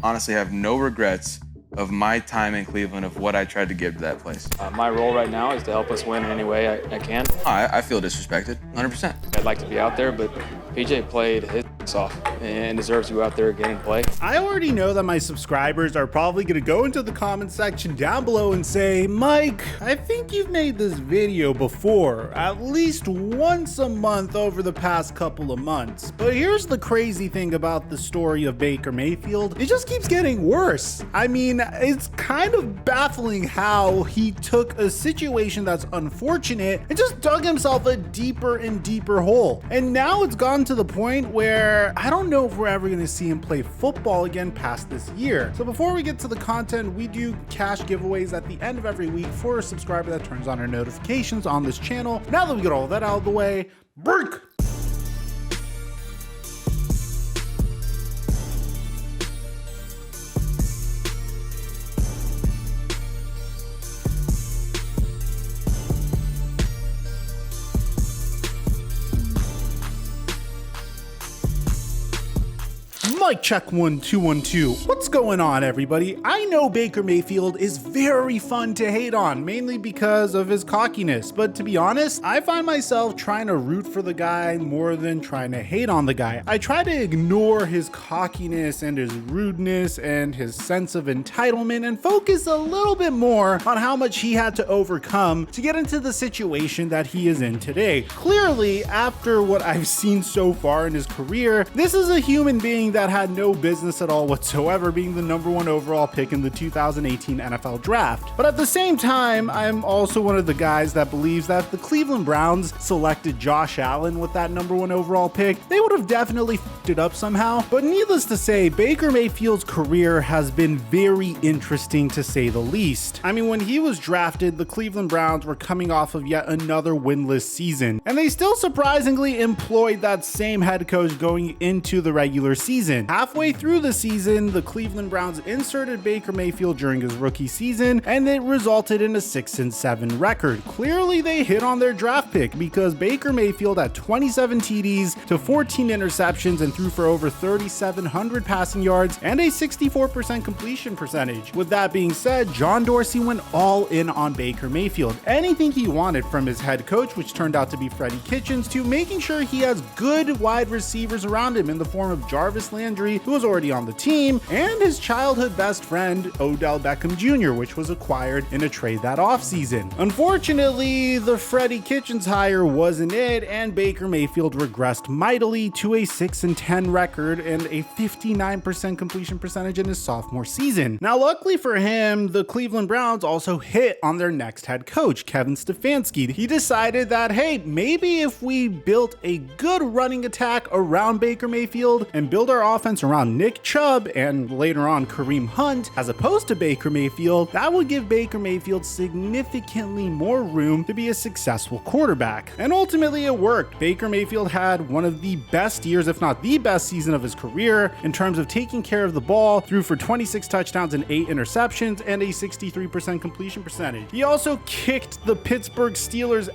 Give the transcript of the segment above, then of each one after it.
honestly have no regrets of my time in Cleveland, of what I tried to give to that place. My role right now is to help us win in any way I can. I feel disrespected, 100%. I'd like to be out there, but PJ played his off and deserves to go out there again and play. I already know that my subscribers are probably going to go into the comment section down below and say, Mike, I think you've made this video before, at least once a month over the past couple of months. But here's the crazy thing about the story of Baker Mayfield. It just keeps getting worse. I mean, it's kind of baffling how he took a situation that's unfortunate and just dug himself a deeper and deeper hole. And now it's gotten to the point where I don't know if we're ever going to see him play football again past this year. So before we get to the content, we do cash giveaways at the end of every week for a subscriber that turns on our notifications on this channel. Now that we got all that out of the way, break! Mic check 1 2 1 2. What's going on, everybody? I know Baker Mayfield is very fun to hate on, mainly because of his cockiness, but to be honest, I find myself trying to root for the guy more than trying to hate on the guy. I try to ignore his cockiness and his rudeness and his sense of entitlement and focus a little bit more on how much he had to overcome to get into the situation that he is in today. Clearly, after what I've seen so far in his career, this is a human being that had no business at all whatsoever being the #1 overall pick in the 2018 NFL draft. But at the same time, I'm also one of the guys that believes that the Cleveland Browns selected Josh Allen with that #1 overall pick. They would have definitely f***ed it up somehow. But needless to say, Baker Mayfield's career has been very interesting to say the least. I mean, when he was drafted, the Cleveland Browns were coming off of yet another winless season, and they still surprisingly employed that same head coach going into the regular season. Halfway through the season, the Cleveland Browns inserted Baker Mayfield during his rookie season, and it resulted in a 6-7 record. Clearly, they hit on their draft pick because Baker Mayfield had 27 TDs to 14 interceptions and threw for over 3,700 passing yards and a 64% completion percentage. With that being said, John Dorsey went all in on Baker Mayfield. Anything he wanted from his head coach, which turned out to be Freddie Kitchens, to making sure he has good wide receivers around him in the form of Jarvis Landry, who was already on the team, and his childhood best friend, Odell Beckham Jr., which was acquired in a trade that offseason. Unfortunately, the Freddie Kitchens hire wasn't it, and Baker Mayfield regressed mightily to a 6-10 record and a 59% completion percentage in his sophomore season. Now, luckily for him, the Cleveland Browns also hit on their next head coach, Kevin Stefanski. He decided that, hey, maybe if we built a good running attack around Baker Mayfield and build our offense around Nick Chubb and later on Kareem Hunt, as opposed to Baker Mayfield, that would give Baker Mayfield significantly more room to be a successful quarterback. And ultimately it worked. Baker Mayfield had one of the best years, if not the best season of his career in terms of taking care of the ball, threw for 26 touchdowns and 8 interceptions and a 63% completion percentage. He also kicked the Pittsburgh Steelers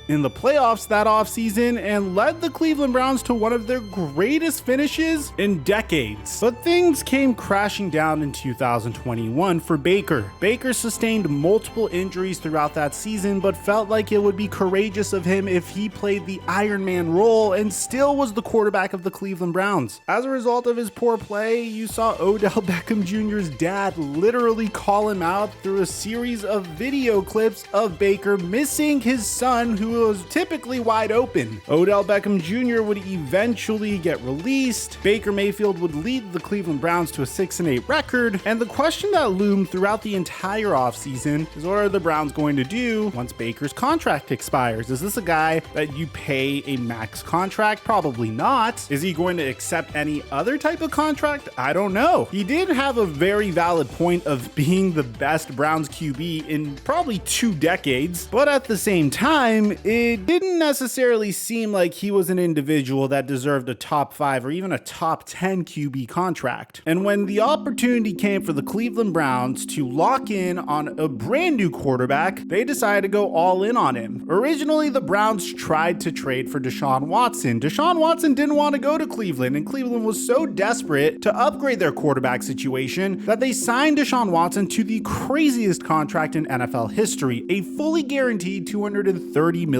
in the playoffs that offseason and led the Cleveland Browns to one of their greatest finishes in decades. But things came crashing down in 2021 for Baker. Baker sustained multiple injuries throughout that season, but felt like it would be courageous of him if he played the Iron Man role and still was the quarterback of the Cleveland Browns. As a result of his poor play, you saw Odell Beckham Jr.'s dad literally call him out through a series of video clips of Baker missing his son, who was typically wide open. Odell Beckham Jr. would eventually get released. Baker Mayfield would lead the Cleveland Browns to a 6-8 record. And the question that loomed throughout the entire offseason is, what are the Browns going to do once Baker's contract expires? Is this a guy that you pay a max contract? Probably not. Is he going to accept any other type of contract? I don't know. He did have a very valid point of being the best Browns QB in probably 2 decades, but at the same time, it didn't necessarily seem like he was an individual that deserved a top 5 or even a top 10 QB contract. And when the opportunity came for the Cleveland Browns to lock in on a brand new quarterback, they decided to go all in on him. Originally, the Browns tried to trade for Deshaun Watson. Deshaun Watson didn't want to go to Cleveland, and Cleveland was so desperate to upgrade their quarterback situation that they signed Deshaun Watson to the craziest contract in NFL history, a fully guaranteed $230 million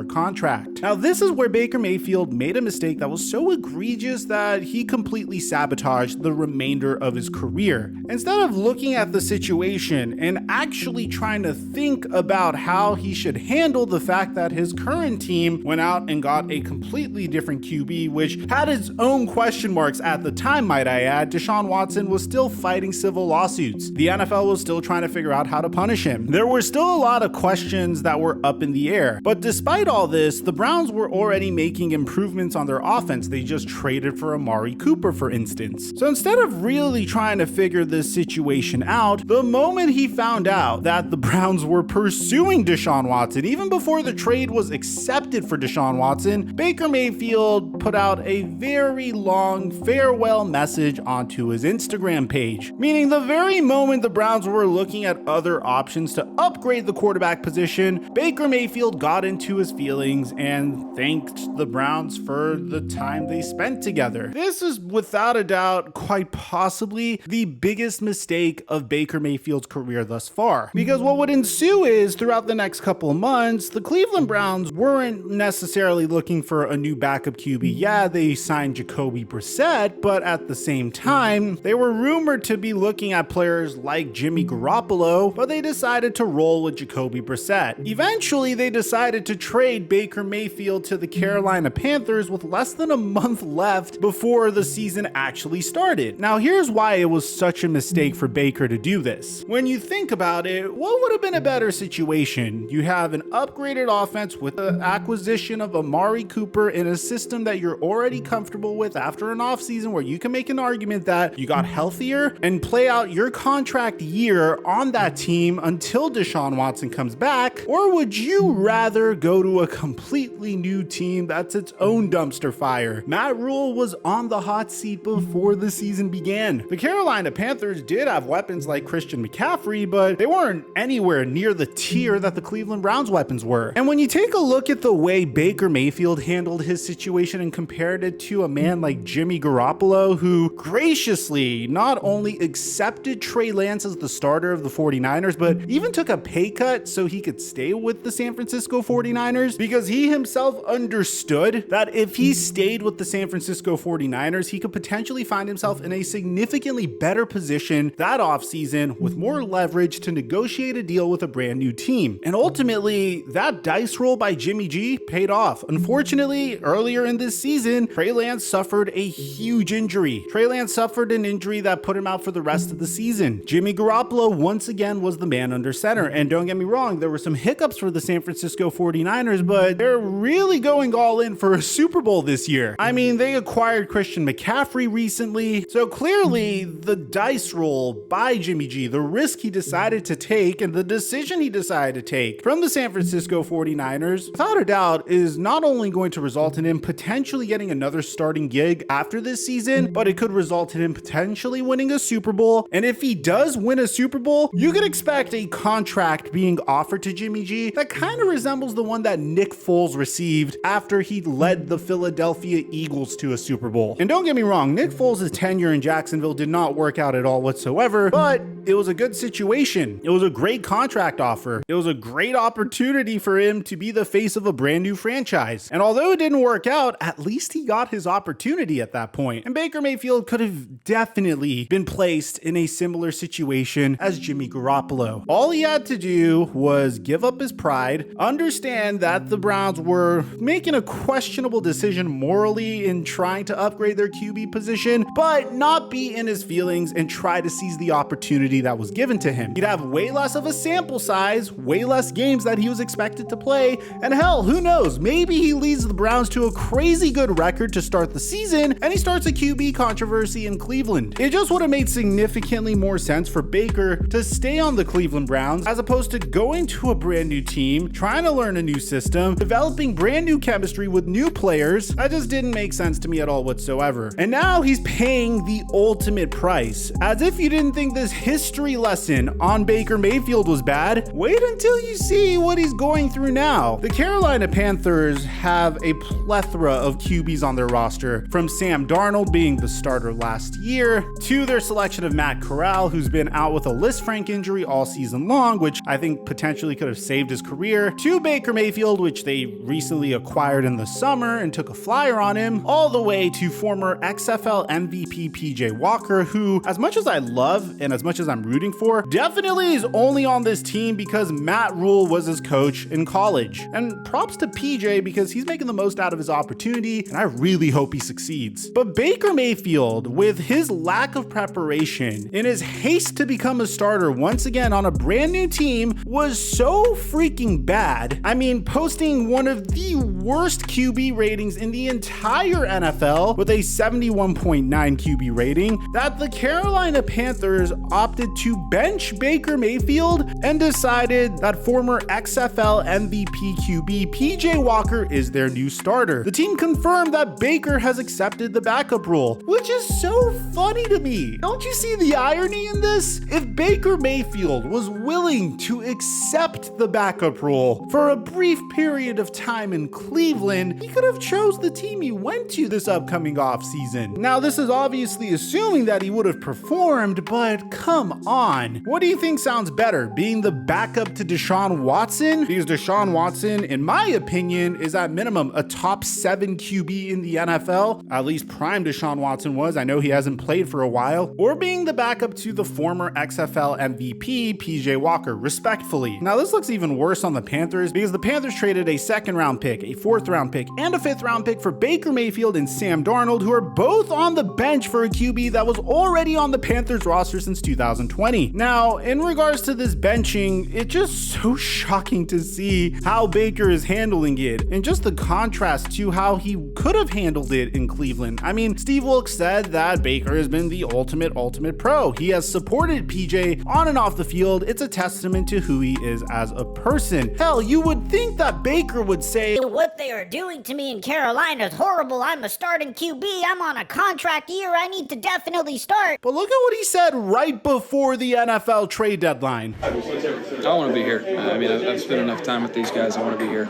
contract. Now, this is where Baker Mayfield made a mistake that was so egregious that he completely sabotaged the remainder of his career. Instead of looking at the situation and actually trying to think about how he should handle the fact that his current team went out and got a completely different QB, which had its own question marks at the time, might I add, Deshaun Watson was still fighting civil lawsuits. The NFL was still trying to figure out how to punish him. There were still a lot of questions that were up in the air. But despite all this, the Browns were already making improvements on their offense. They just traded for Amari Cooper, for instance. So instead of really trying to figure this situation out, the moment he found out that the Browns were pursuing Deshaun Watson, even before the trade was accepted for Deshaun Watson, Baker Mayfield put out a very long farewell message onto his Instagram page. Meaning the very moment the Browns were looking at other options to upgrade the quarterback position, Baker Mayfield got into his feelings and thanked the Browns for the time they spent together. This is without a doubt quite possibly the biggest mistake of Baker Mayfield's career thus far. Because what would ensue is, throughout the next couple of months, the Cleveland Browns weren't necessarily looking for a new backup QB. Yeah, they signed Jacoby Brissett, but at the same time, they were rumored to be looking at players like Jimmy Garoppolo, but they decided to roll with Jacoby Brissett. Eventually, they decided to trade Baker Mayfield to the Carolina Panthers with less than a month left before the season actually started. Now, here's why it was such a mistake for Baker to do this. When you think about it, what would have been a better situation? You have an upgraded offense with the acquisition of Amari Cooper in a system that you're already comfortable with after an offseason where you can make an argument that you got healthier and play out your contract year on that team until Deshaun Watson comes back? Or would you rather go to a completely new team that's its own dumpster fire? Matt Rule was on the hot seat before the season began. The Carolina Panthers did have weapons like Christian McCaffrey, but they weren't anywhere near the tier that the Cleveland Browns weapons were. And when you take a look at the way Baker Mayfield handled his situation and compared it to a man like Jimmy Garoppolo, who graciously not only accepted Trey Lance as the starter of the 49ers, but even took a pay cut so he could stay with the San Francisco 49ers, because he himself understood that if he stayed with the San Francisco 49ers, he could potentially find himself in a significantly better position that offseason with more leverage to negotiate a deal with a brand new team. And ultimately, that dice roll by Jimmy G paid off. Unfortunately, earlier in this season, Trey Lance suffered a huge injury. Trey Lance suffered an injury that put him out for the rest of the season. Jimmy Garoppolo once again was the man under center. And don't get me wrong, there were some hiccups for the San Francisco 49ers, but they're really going all in for a Super Bowl this year. I mean, they acquired Christian McCaffrey recently, so clearly the dice roll by Jimmy G, the risk he decided to take and the decision he decided to take from the San Francisco 49ers, without a doubt, is not only going to result in him potentially getting another starting gig after this season, but it could result in him potentially winning a Super Bowl. And if he does win a Super Bowl, you could expect a contract being offered to Jimmy G that kind of resembles the one that Nick Foles received after he led the Philadelphia Eagles to a Super Bowl. And don't get me wrong, Nick Foles' tenure in Jacksonville did not work out at all whatsoever, but it was a good situation. It was a great contract offer. It was a great opportunity for him to be the face of a brand new franchise. And although it didn't work out, at least he got his opportunity at that point. And Baker Mayfield could have definitely been placed in a similar situation as Jimmy Garoppolo. All he had to do was give up his pride, understand that the Browns were making a questionable decision morally in trying to upgrade their QB position, but not be in his feelings and try to seize the opportunity that was given to him. He'd have way less of a sample size, way less games that he was expected to play, and hell, who knows, maybe he leads the Browns to a crazy good record to start the season and he starts a QB controversy in Cleveland. It just would have made significantly more sense for Baker to stay on the Cleveland Browns as opposed to going to a brand new team, trying to learn learn a new system, developing brand new chemistry with new players. That just didn't make sense to me at all whatsoever. And now he's paying the ultimate price. As if you didn't think this history lesson on Baker Mayfield was bad, wait until you see what he's going through now. The Carolina Panthers have a plethora of QBs on their roster, from Sam Darnold being the starter last year, to their selection of Matt Corral, who's been out with a Lisfranc injury all season long, which I think potentially could have saved his career, to Baker Mayfield, which they recently acquired in the summer and took a flyer on him, all the way to former XFL MVP PJ Walker, who, as much as I love and as much as I'm rooting for, definitely is only on this team because Matt Rule was his coach in college. And props to PJ because he's making the most out of his opportunity, and I really hope he succeeds. But Baker Mayfield, with his lack of preparation, in his haste to become a starter once again on a brand new team, was so freaking bad. I mean, posting one of the worst QB ratings in the entire NFL with a 71.9 QB rating, that the Carolina Panthers opted to bench Baker Mayfield and decided that former XFL MVP QB PJ Walker is their new starter. The team confirmed that Baker has accepted the backup role, which is so funny to me. Don't you see the irony in this? If Baker Mayfield was willing to accept the backup role for a brief period of time in Cleveland, he could have chose the team he went to this upcoming offseason. Now, this is obviously assuming that he would have performed, but come on. What do you think sounds better, being the backup to Deshaun Watson? Because Deshaun Watson, in my opinion, is at minimum a top 7 QB in the NFL. At least prime Deshaun Watson was. I know he hasn't played for a while. Or being the backup to the former XFL MVP PJ Walker, respectfully. Now, this looks even worse on the Panthers because the Panthers traded a 2nd round pick, a 4th round pick, and a 5th round pick for Baker Mayfield and Sam Darnold, who are both on the bench for a QB that was already on the Panthers roster since 2020. Now, in regards to this benching, it's just so shocking to see how Baker is handling it, and just the contrast to how he could have handled it in Cleveland. I mean, Steve Wilkes said that Baker has been the ultimate pro. He has supported PJ on and off the field. It's a testament to who he is as a person. Hell, you would think that Baker would say, "What they are doing to me in Carolina is horrible. I'm a starting QB. I'm on a contract year. I need to definitely start." but look at what he said right before the NFL trade deadline. I want to be here. I mean, I've spent enough time with these guys. I want to be here.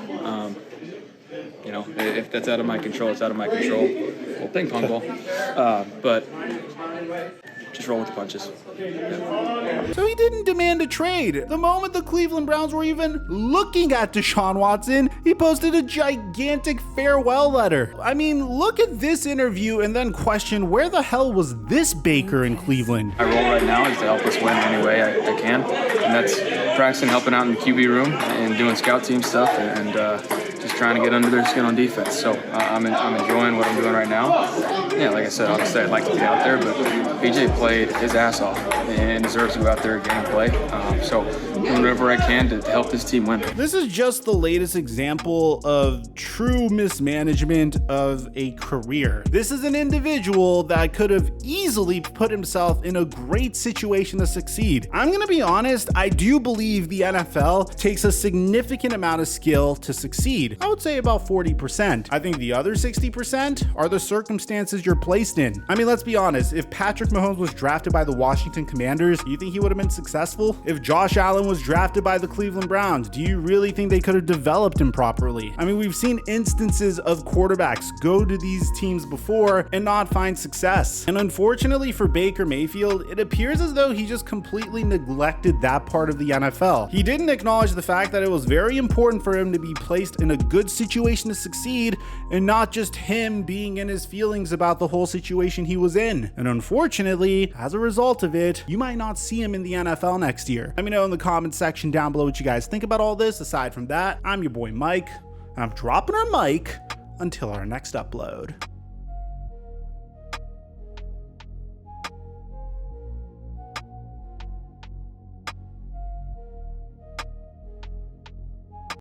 You know, if that's out of my control, it's out of my control. Well, ping pong ball. But just roll with the punches. Yeah. So he didn't demand a trade. The moment the Cleveland Browns were even looking at Deshaun Watson, he posted a gigantic farewell letter. I mean, look at this interview and then question, where the hell was this Baker in Cleveland? My role right now is to help us win any way I can, and that's practicing, helping out in the QB room, and doing scout team stuff, and just trying to get under their skin on defense. So I'm enjoying what I'm doing right now. Yeah, like I said, obviously I'd like to be out there, but PJ played his ass off and deserves to go out there and get and play. So doing whatever I can to help this team win. This is just the latest example of true mismanagement of a career. This is an individual that could have easily put himself in a great situation to succeed. I'm gonna be honest, I do believe the NFL takes a significant amount of skill to succeed. I would say about 40%. I think the other 60% are the circumstances you're placed in. I mean, let's be honest, if Patrick Mahomes was drafted by the Washington Commanders, do you think he would have been successful? If Josh Allen was drafted by the Cleveland Browns, do you really think they could have developed him properly? I mean, we've seen instances of quarterbacks go to these teams before and not find success. And unfortunately for Baker Mayfield, it appears as though he just completely neglected that part of the NFL. He didn't acknowledge the fact that it was very important for him to be placed in a good situation to succeed, and not just him being in his feelings about the whole situation he was in. And unfortunately, as a result of it, you might not see him in the NFL next year. Let me know in the comments section down below what you guys think about all this. Aside from that, I'm your boy Mike, and I'm dropping our mic until our next upload.